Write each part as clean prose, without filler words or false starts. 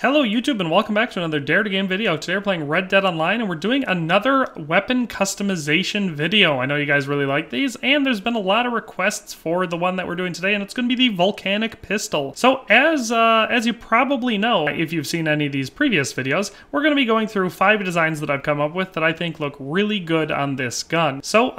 Hello YouTube and welcome back to another Dare to Game video. Today we're playing Red Dead Online and we're doing another weapon customization video. I know you guys really like these and there's been a lot of requests for the one that we're doing today, and it's going to be the Volcanic Pistol. So as you probably know, if you've seen any of these previous videos, we're going to be going through 5 designs that I've come up with that I think look really good on this gun. So,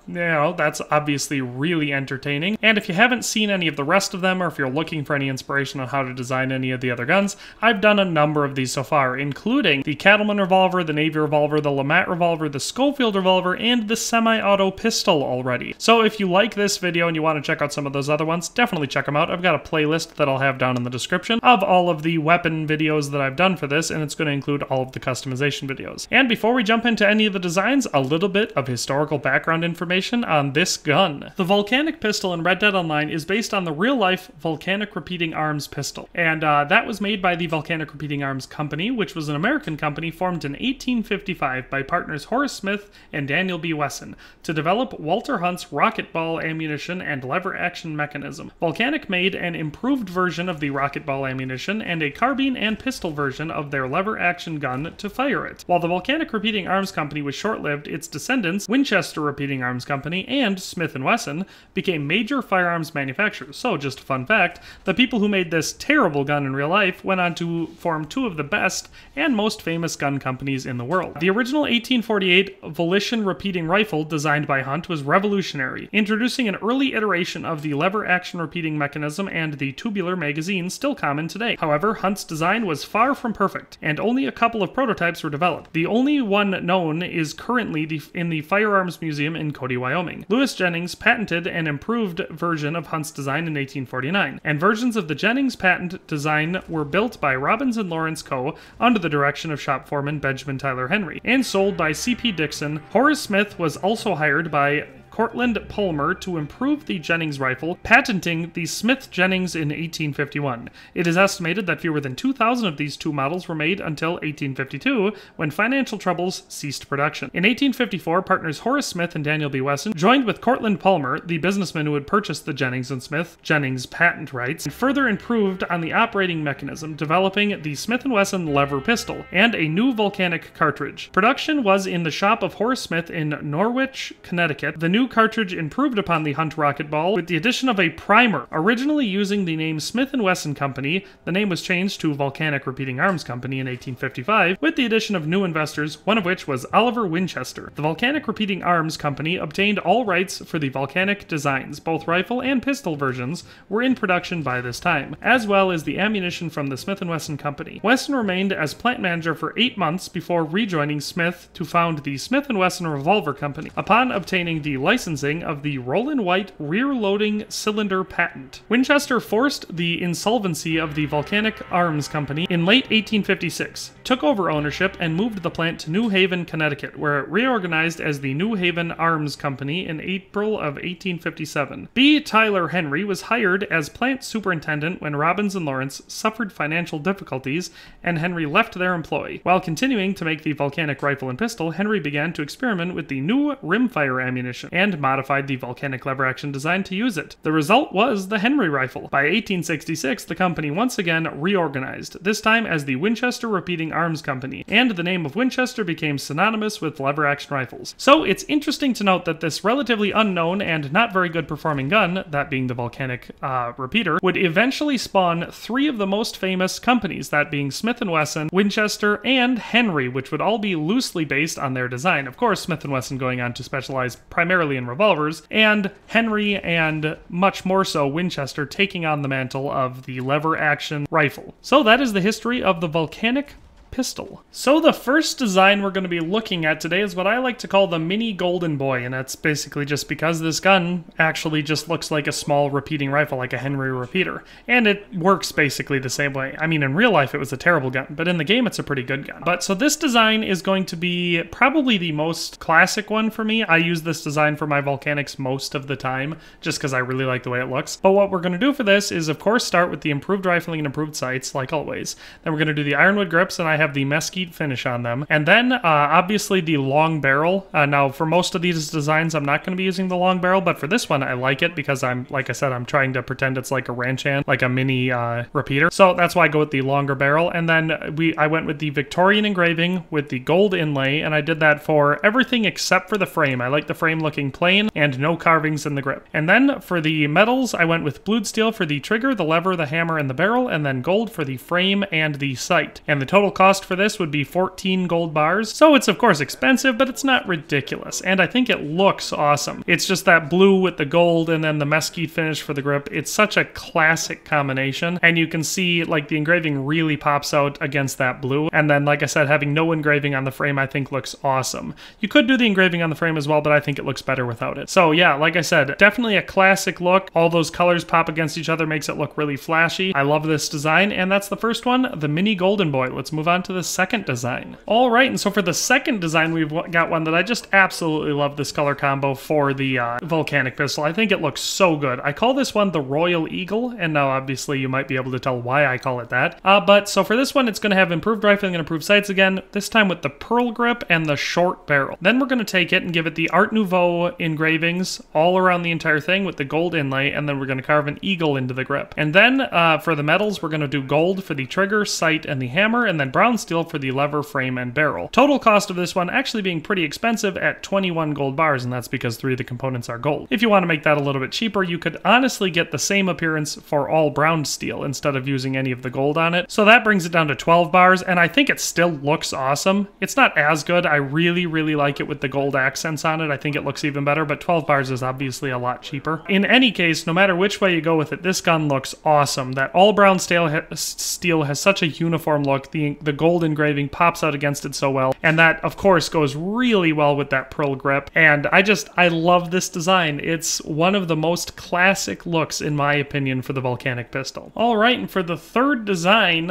that's obviously really entertaining. And if you haven't seen any of the rest of them, or if you're looking for any inspiration on how to design any of the other guns, I've done a number of these so far, including the Cattleman Revolver, the Navy Revolver, the LeMat Revolver, the Schofield Revolver, and the Semi-Auto Pistol already. So if you like this video and you want to check out some of those other ones, definitely check them out. I've got a playlist that I'll have down in the description of all of the weapon videos that I've done for this, and it's going to include all of the customization videos. And before we jump into any of the designs, a little bit of historical background information on this gun. The Volcanic Pistol in Red Dead Online is based on the real-life Volcanic Repeating Arms pistol, and that was made by the Volcanic Repeating Arms Company, which was an American company formed in 1855 by partners Horace Smith and Daniel B. Wesson to develop Walter Hunt's rocket ball ammunition and lever action mechanism. Volcanic made an improved version of the rocket ball ammunition and a carbine and pistol version of their lever action gun to fire it. While the Volcanic Repeating Arms Company was short-lived, its descendants, Winchester Repeating Arms Company and Smith Wesson, became major firearms manufacturers. So, just a fun fact, the people who made this terrible gun in real life went on to form 2 of the best and most famous gun companies in the world. The original 1848 Volition repeating rifle designed by Hunt was revolutionary, introducing an early iteration of the lever action repeating mechanism and the tubular magazine still common today. However, Hunt's design was far from perfect, and only a couple of prototypes were developed. The only one known is currently in the Firearms Museum in Cody, Wyoming. Lewis Jennings patented an improved version of Hunt's design in 1849, and versions of the Jennings patent design were built by Robbins and Lawrence Co. under the direction of shop foreman Benjamin Tyler Henry, and sold by C.P. Dixon. Horace Smith was also hired by Cortland Palmer to improve the Jennings rifle, patenting the Smith Jennings in 1851. It is estimated that fewer than 2,000 of these 2 models were made until 1852, when financial troubles ceased production. In 1854, partners Horace Smith and Daniel B. Wesson joined with Cortland Palmer, the businessman who had purchased the Jennings and Smith Jennings patent rights, and further improved on the operating mechanism, developing the Smith & Wesson lever pistol and a new volcanic cartridge. Production was in the shop of Horace Smith in Norwich, Connecticut. The new cartridge improved upon the Hunt rocket ball with the addition of a primer. Originally using the name Smith & Wesson Company, the name was changed to Volcanic Repeating Arms Company in 1855 with the addition of new investors, one of which was Oliver Winchester. The Volcanic Repeating Arms Company obtained all rights for the Volcanic designs. Both rifle and pistol versions were in production by this time, as well as the ammunition from the Smith & Wesson Company. Wesson remained as plant manager for 8 months before rejoining Smith to found the Smith & Wesson Revolver Company, upon obtaining the licensing of the Rollin White rear-loading cylinder patent. Winchester forced the insolvency of the Volcanic Arms Company in late 1856, took over ownership, and moved the plant to New Haven, Connecticut, where it reorganized as the New Haven Arms Company in April of 1857. B. Tyler Henry was hired as plant superintendent when Robbins and Lawrence suffered financial difficulties, and Henry left their employ. While continuing to make the Volcanic rifle and pistol, Henry began to experiment with the new rimfire ammunition, and modified the Volcanic lever action design to use it. The result was the Henry rifle. By 1866, the company once again reorganized, this time as the Winchester Repeating Arms Company, and the name of Winchester became synonymous with lever action rifles. So it's interesting to note that this relatively unknown and not very good performing gun, that being the Volcanic Repeater, would eventually spawn 3 of the most famous companies, that being Smith & Wesson, Winchester, and Henry, which would all be loosely based on their design. Of course, Smith & Wesson going on to specialize primarily in revolvers, and Henry and much more so Winchester taking on the mantle of the lever action rifle. So that is the history of the Volcanic Pistol. So the first design we're going to be looking at today is what I like to call the Mini Golden Boy, and that's basically just because this gun actually just looks like a small repeating rifle, like a Henry Repeater, and it works basically the same way. I mean, in real life it was a terrible gun, but in the game it's a pretty good gun. But so this design is going to be probably the most classic one for me. I use this design for my Volcanics most of the time, just because I really like the way it looks. But what we're going to do for this is, of course, start with the improved rifling and improved sights, like always. Then we're going to do the ironwood grips, and I have have the mesquite finish on them. And then obviously the long barrel. Now for most of these designs, I'm not going to be using the long barrel, but for this one, I like it because like I said, I'm trying to pretend it's like a ranch hand, like a mini repeater. So that's why I go with the longer barrel. And then I went with the Victorian engraving with the gold inlay, and I did that for everything except for the frame. I like the frame looking plain and no carvings in the grip. And then for the metals, I went with blued steel for the trigger, the lever, the hammer, and the barrel, and then gold for the frame and the sight. And the total cost for this would be 14 gold bars. So it's of course expensive, but it's not ridiculous. And I think it looks awesome. It's just that blue with the gold and then the mesquite finish for the grip. It's such a classic combination. And you can see like the engraving really pops out against that blue. And then like I said, having no engraving on the frame I think looks awesome. You could do the engraving on the frame as well, but I think it looks better without it. So yeah, like I said, definitely a classic look. All those colors pop against each other, makes it look really flashy. I love this design, and that's the first one, the Mini Golden Boy. Let's move on to the second design. All right, and so for the second design, we've got one that I just absolutely love, this color combo for the Volcanic Pistol. I think it looks so good. I call this one the Royal Eagle, and now obviously you might be able to tell why I call it that. But so for this one, it's going to have improved rifling and improved sights again, this time with the pearl grip and the short barrel. Then we're going to take it and give it the Art Nouveau engravings all around the entire thing with the gold inlay, and then we're going to carve an eagle into the grip. And then for the metals, we're going to do gold for the trigger, sight, and the hammer, and then brown steel for the lever, frame, and barrel. Total cost of this one actually being pretty expensive at 21 gold bars, and that's because 3 of the components are gold. If you want to make that a little bit cheaper, you could honestly get the same appearance for all brown steel instead of using any of the gold on it. So that brings it down to 12 bars, and I think it still looks awesome. It's not as good. I really, really like it with the gold accents on it. I think it looks even better, but 12 bars is obviously a lot cheaper. In any case, no matter which way you go with it, this gun looks awesome. That all brown steel has such a uniform look. The gold engraving pops out against it so well, and that of course goes really well with that pearl grip. And I love this design. It's one of the most classic looks in my opinion for the Volcanic Pistol. All right, and for the third design,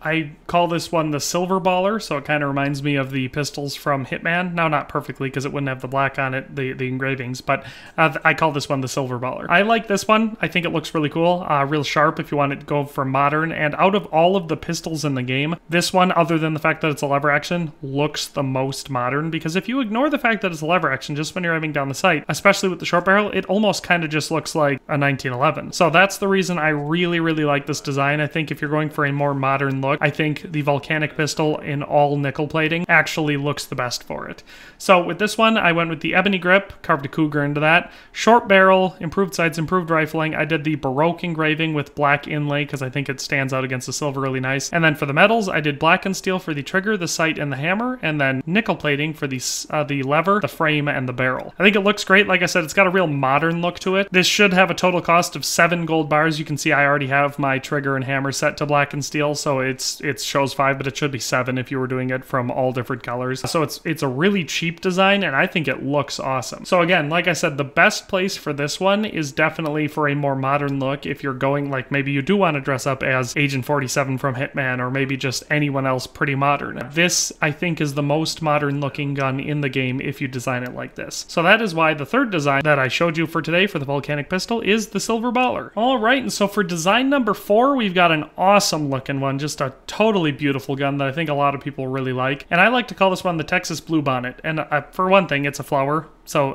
I call this one the Silver Baller, so it kind of reminds me of the pistols from Hitman. Now, not perfectly, because it wouldn't have the black on it, the engravings, but I call this one the Silver Baller. I like this one. I think it looks really cool, real sharp if you want it to go for modern, and out of all of the pistols in the game, this one, other than the fact that it's a lever action, looks the most modern, because if you ignore the fact that it's a lever action, just when you're aiming down the sight, especially with the short barrel, it almost kind of just looks like a 1911. So that's the reason I really, really like this design. I think if you're going for a more modern look, I think the Volcanic Pistol in all nickel plating actually looks the best for it. So with this one, I went with the ebony grip, carved a cougar into that, short barrel, improved sights, improved rifling. I did the Baroque engraving with black inlay because I think it stands out against the silver really nice. And then for the metals, I did black and steel for the trigger, the sight, and the hammer, and then nickel plating for the lever, the frame, and the barrel. I think it looks great. Like I said, it's got a real modern look to it. This should have a total cost of 7 gold bars. You can see I already have my trigger and hammer set to black and steel, so it shows 5, but it should be 7 if you were doing it from all different colors. So it's a really cheap design, and I think it looks awesome. So again, like I said, the best place for this one is definitely for a more modern look. If you're going, like maybe you do want to dress up as Agent 47 from Hitman, or maybe just anyone else pretty modern. This, I think, is the most modern looking gun in the game if you design it like this. So that is why the third design that I showed you for today for the Volcanic Pistol is the Silver Baller. All right, and so for design number 4, we've got an awesome looking one, just a totally beautiful gun that I think a lot of people really like. And I like to call this one the Texas Bluebonnet. And for one thing, it's a flower. So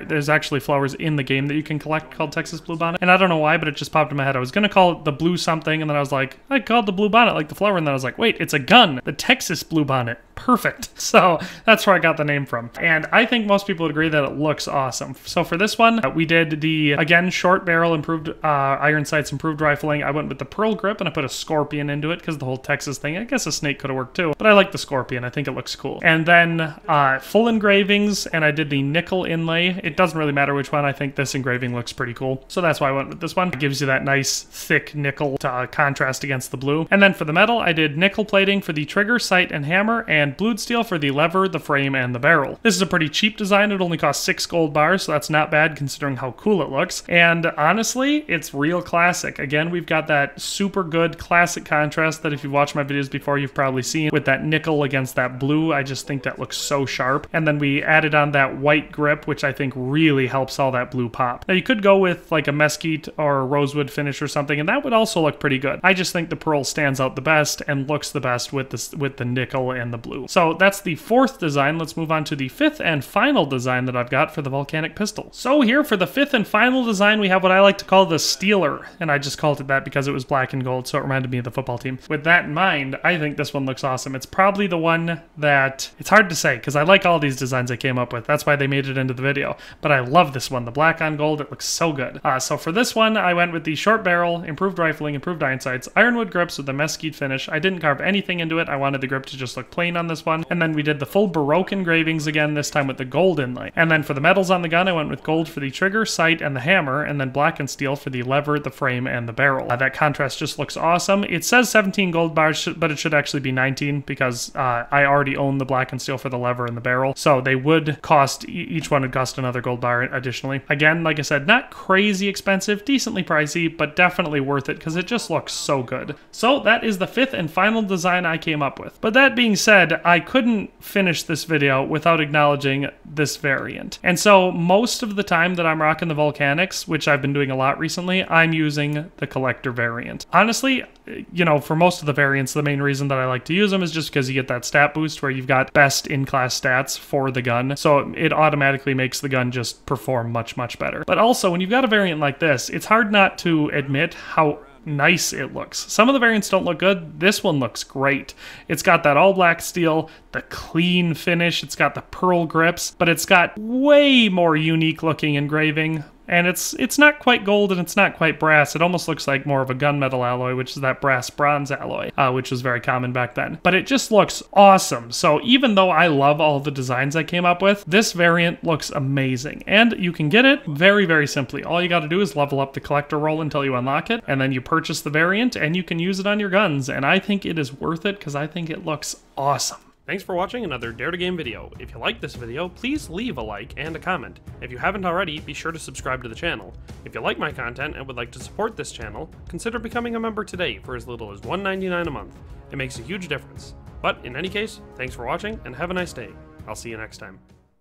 there's actually flowers in the game that you can collect called Texas Bluebonnet. And I don't know why, but it just popped in my head. I was going to call it the blue something, and then I was like, I called the Bluebonnet like the flower, and then I was like, wait, it's a gun. The Texas Bluebonnet. Perfect. So that's where I got the name from. And I think most people would agree that it looks awesome. So for this one, we did the, again, short barrel, improved iron sights, improved rifling. I went with the pearl grip, and I put a scorpion into it because the whole Texas thing. I guess a snake could have worked too, but I like the scorpion. I think it looks cool. And then full engravings, and I did the nickel inlay. It doesn't really matter which one. I think this engraving looks pretty cool. So that's why I went with this one. It gives you that nice thick nickel to contrast against the blue. And then for the metal, I did nickel plating for the trigger, sight, and hammer, and blued steel for the lever, the frame, and the barrel. This is a pretty cheap design. It only costs 6 gold bars, so that's not bad considering how cool it looks. And honestly, it's real classic. Again, we've got that super good classic contrast that if you've watched my videos before, you've probably seen with that nickel against that blue. I just think that looks so sharp. And then we added on that white grip grip, which I think really helps all that blue pop. Now you could go with like a mesquite or a rosewood finish or something, and that would also look pretty good. I just think the pearl stands out the best and looks the best with the nickel and the blue. So that's the fourth design. Let's move on to the fifth and final design that I've got for the Volcanic Pistol. So here for the fifth and final design, we have what I like to call the Steeler, and I just called it that because it was black and gold, so it reminded me of the football team. With that in mind, I think this one looks awesome. It's probably the one that, it's hard to say because I like all these designs I came up with. That's why they made it into the video. But I love this one, the black on gold. It looks so good. So for this one, I went with the short barrel, improved rifling, improved iron sights, ironwood grips with the mesquite finish. I didn't carve anything into it. I wanted the grip to just look plain on this one. And then we did the full Baroque engravings again, this time with the gold inlay. And then for the metals on the gun, I went with gold for the trigger, sight, and the hammer, and then black and steel for the lever, the frame, and the barrel. That contrast just looks awesome. It says 17 gold bars, but it should actually be 19 because I already own the black and steel for the lever and the barrel. So they would cost, each one would cost another gold bar additionally. Again, like I said, not crazy expensive, decently pricey, but definitely worth it because it just looks so good. So that is the fifth and final design I came up with. But that being said, I couldn't finish this video without acknowledging this variant. And so most of the time that I'm rocking the Volcanics, which I've been doing a lot recently, I'm using the collector variant. Honestly, you know, for most of the variants, the main reason that I like to use them is just because you get that stat boost where you've got best in-class stats for the gun. So it automatically makes the gun just perform much, much better. But also, when you've got a variant like this, it's hard not to admit how nice it looks. Some of the variants don't look good. This one looks great. It's got that all black steel, the clean finish, it's got the pearl grips, but it's got way more unique looking engraving. And it's not quite gold and it's not quite brass. It almost looks like more of a gunmetal alloy, which is that brass bronze alloy, which was very common back then. But it just looks awesome. So even though I love all the designs I came up with, this variant looks amazing. And you can get it very, very simply. All you got to do is level up the collector roll until you unlock it, and then you purchase the variant and you can use it on your guns. And I think it is worth it because I think it looks awesome. Thanks for watching another Dare to Game video. If you liked this video, please leave a like and a comment. If you haven't already, be sure to subscribe to the channel. If you like my content and would like to support this channel, consider becoming a member today for as little as $1.99 a month. It makes a huge difference. But in any case, thanks for watching and have a nice day. I'll see you next time.